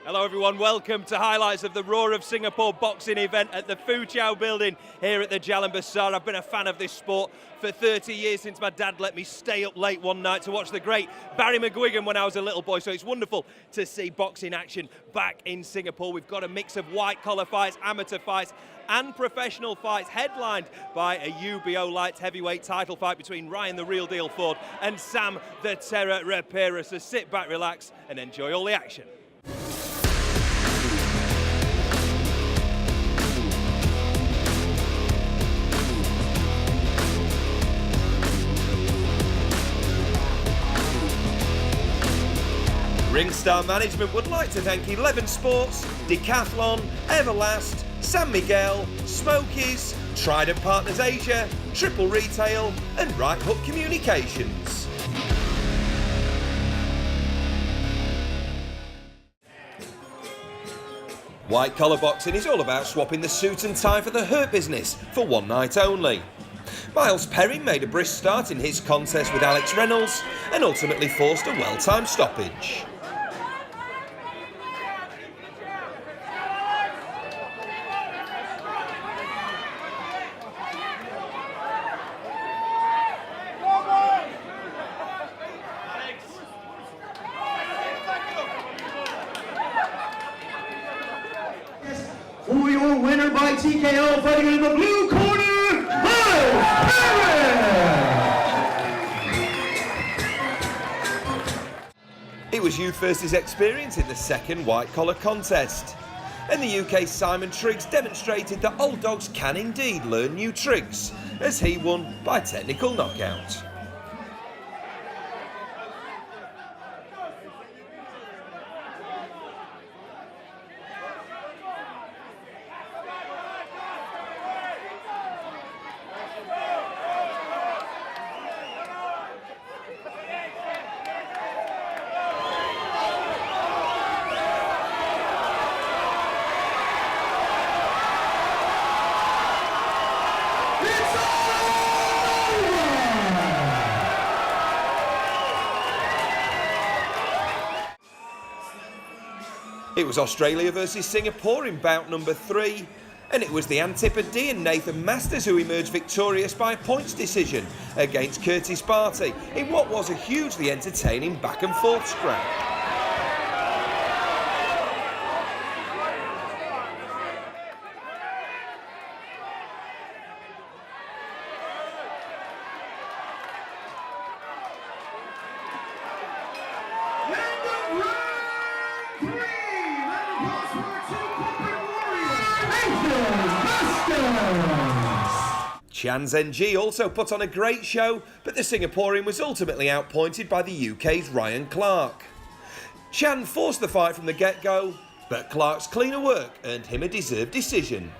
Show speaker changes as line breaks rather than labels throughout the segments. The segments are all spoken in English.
Hello everyone, welcome to highlights of the Roar of Singapore boxing event at the Foo Chow Buidling here at the Jalan Besar. I've been a fan of this sport for 30 years since my dad let me stay up late one night to watch the great Barry McGuigan when I was a little boy, so it's wonderful to see boxing action back in Singapore. We've got a mix of white-collar fights, amateur fights and professional fights, headlined by a UBO light heavyweight title fight between Ryan the Real Deal Ford and Sam the Terror Rapira. So sit back, relax and enjoy all the action. Ringstar Management would like to thank 11 Sports, Decathlon, Everlast, San Miguel, Smokies, Trident Partners Asia, Triple Retail and Right Hook Communications. White collar boxing is all about swapping the suit and tie for the hurt business for one night only. Miles Perry made a brisk start in his contest with Alex Reynolds and ultimately forced a well-timed stoppage.
For your winner by TKO, fighting in the blue corner, Miles Perry!
It was youth versus experience in the second white-collar contest. And the UK's Simon Triggs demonstrated that old dogs can indeed learn new tricks, as he won by technical knockout. It was Australia versus Singapore in bout number 3, and it was the Antipodean Nathan Masters who emerged victorious by points decision against Curtis Barty in what was a hugely entertaining back and forth scrap. Chan Zhenji also put on a great show, but the Singaporean was ultimately outpointed by the UK's Ryan Clark. Chan forced the fight from the get-go, but Clark's cleaner work earned him a deserved decision.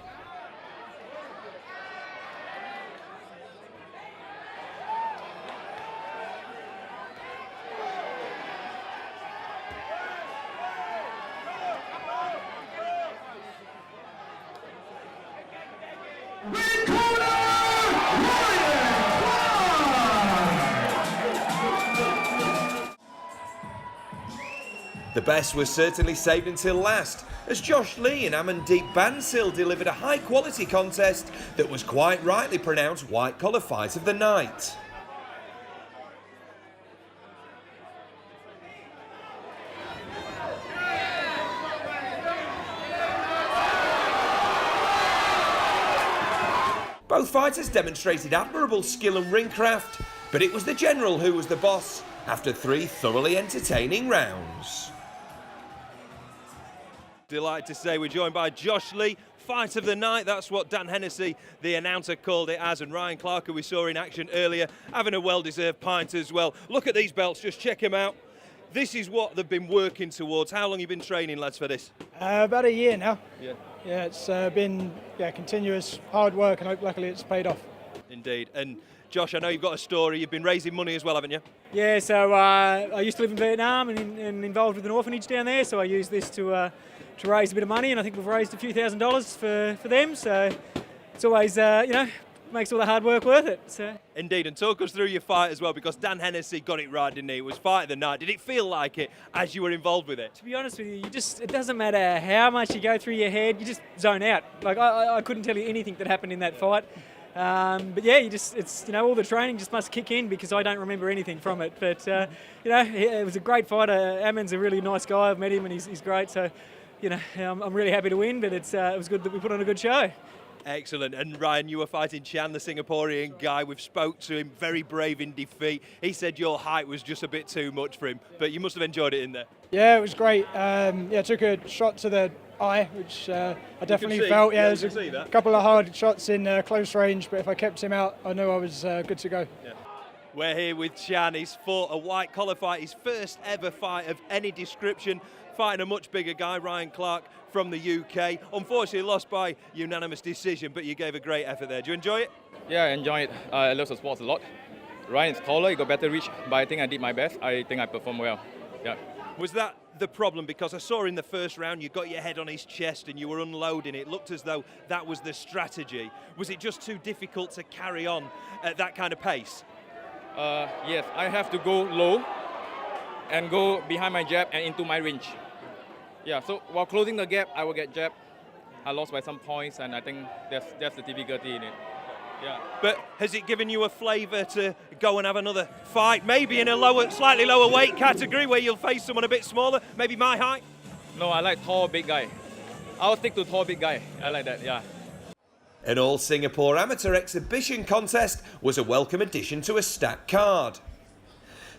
The best was certainly saved until last, as Josh Lee and Amandeep Bansil delivered a high-quality contest that was quite rightly pronounced white-collar fight of the night. Both fighters demonstrated admirable skill and ringcraft, but it was the general who was the boss after 3 thoroughly entertaining rounds. Delighted to say we're joined by Josh Lee, fight of the night. That's what Dan Hennessy, the announcer, called it as, and Ryan Clark, who we saw in action earlier, having a well-deserved pint as well. Look at these belts, just check them out. This is what they've been working towards. How long have you been training, lads, for this?
About a year now.
Yeah,
it's been continuous hard work, and luckily it's paid off.
Indeed. And Josh, I know you've got a story. You've been raising money as well, haven't you?
Yeah, so I used to live in Vietnam and involved with an orphanage down there, so I used this to raise a bit of money, and I think we've raised a few $1,000s for them, so it's always, makes all the hard work worth it. So.
Indeed, and talk us through your fight as well, because Dan Hennessy got it right, didn't he? It was fight of the night. Did it feel like it as you were involved with it?
To be honest with you, it doesn't matter how much you go through your head, you just zone out. Like I couldn't tell you anything that happened in that fight. But yeah, it's all the training just must kick in, because I don't remember anything from it. But it was a great fight. Amon's a really nice guy. I've met him and he's great. So I'm really happy to win. But it was good that we put on a good show.
Excellent. And Ryan, you were fighting Chan, the Singaporean guy. We've spoke to him, very brave in defeat. He said your height was just a bit too much for him, but you must have enjoyed it in there.
Yeah, it was great. Took a shot to the eye, which I definitely felt. Yeah, there's a couple of hard shots in close range, but if I kept him out, I knew I was good to go.
Yeah. We're here with Chan. He's fought a white collar fight, his first ever fight of any description, fighting a much bigger guy, Ryan Clark, from the UK. Unfortunately lost by unanimous decision, but you gave a great effort there. Do you enjoy it?
Yeah, I enjoy it. I love the sports a lot. Ryan's taller, he got better reach, but I think I did my best. I think I performed well. Yeah.
Was that the problem? Because I saw in the first round you got your head on his chest and you were unloading. It looked as though that was the strategy. Was it just too difficult to carry on at that kind of pace?
Yes, I have to go low and go behind my jab and into my range. Yeah, so while closing the gap, I will get jabbed. I lost by some points, and I think that's the difficulty in it. Yeah.
But has it given you a flavour to go and have another fight, maybe in a slightly lower weight category where you'll face someone a bit smaller, maybe my height?
No, I like tall, big guy. I'll stick to tall, big guy. I like that, yeah.
An all-Singapore amateur exhibition contest was a welcome addition to a stacked card.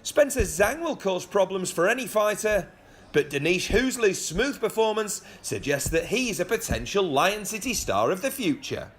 Spencer Zhang will cause problems for any fighter, but Danish Housley's smooth performance suggests that he's a potential Lion City star of the future.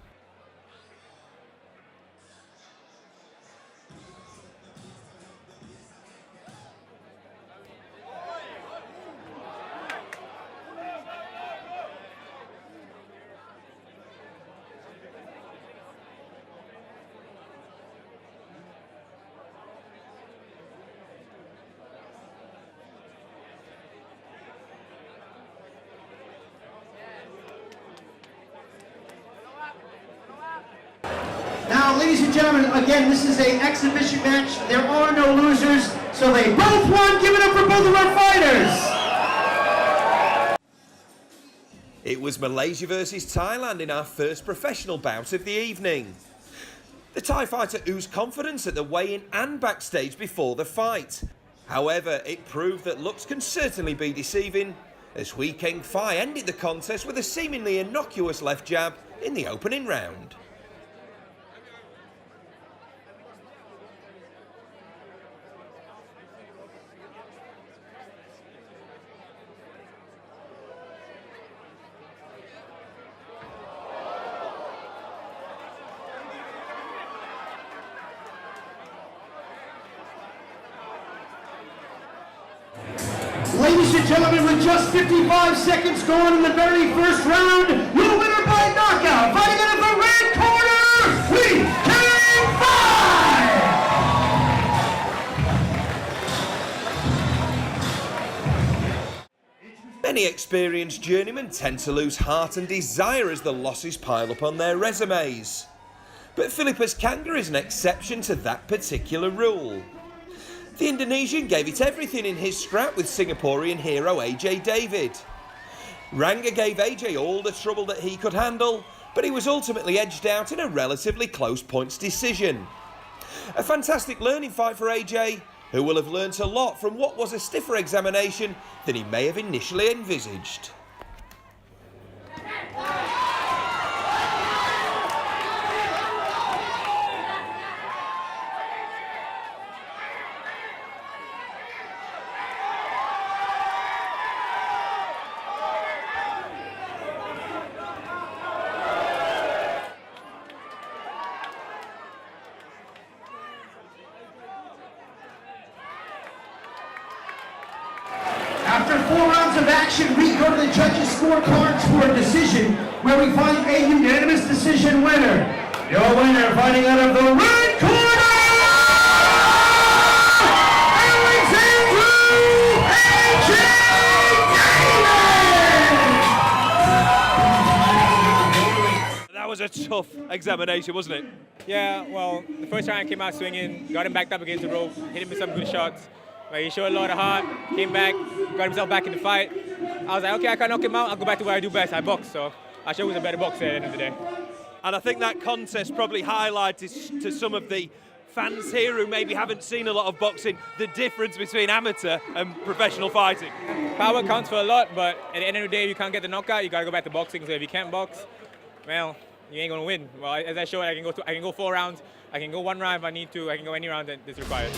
Now, ladies and gentlemen, again, this is an exhibition match. There are no losers, so they both won. Give it up for both of our fighters.
It was Malaysia versus Thailand in our first professional bout of the evening. The Thai fighter oozed confidence at the weigh-in and backstage before the fight. However, it proved that looks can certainly be deceiving, as Hui Keng Fai ended the contest with a seemingly innocuous left jab in the opening round.
Ladies and gentlemen, with just 55 seconds gone in the very first round, your winner by knockout, fighting out of the red corner, Hui Keng Fai!
Many experienced journeymen tend to lose heart and desire as the losses pile up on their resumes. But Philippus Kanga is an exception to that particular rule. The Indonesian gave it everything in his scrap with Singaporean hero AJ David. Ranga gave AJ all the trouble that he could handle, but he was ultimately edged out in a relatively close points decision. A fantastic learning fight for AJ, who will have learnt a lot from what was a stiffer examination than he may have initially envisaged.
After 4 rounds of action, we go to the judges' scorecards for a decision, where we find a unanimous decision winner. Your winner, fighting out of the red corner, Alexander AJ David!
That was a tough examination, wasn't it?
Yeah, well, the first round I came out swinging, got him backed up against the rope, hit him with some good shots. But he showed a lot of heart, came back, got himself back in the fight. I was like, okay, I can't knock him out, I'll go back to what I do best, I box. So I showed he was a better boxer at the end of the day.
And I think that contest probably highlighted to some of the fans here who maybe haven't seen a lot of boxing the difference between amateur and professional fighting.
Power counts for a lot, but at the end of the day, if you can't get the knockout, you gotta go back to boxing. So if you can't box, well, you ain't gonna win. Well, as I showed, I can go 4 rounds, I can go 1 round if I need to, I can go any round that's required.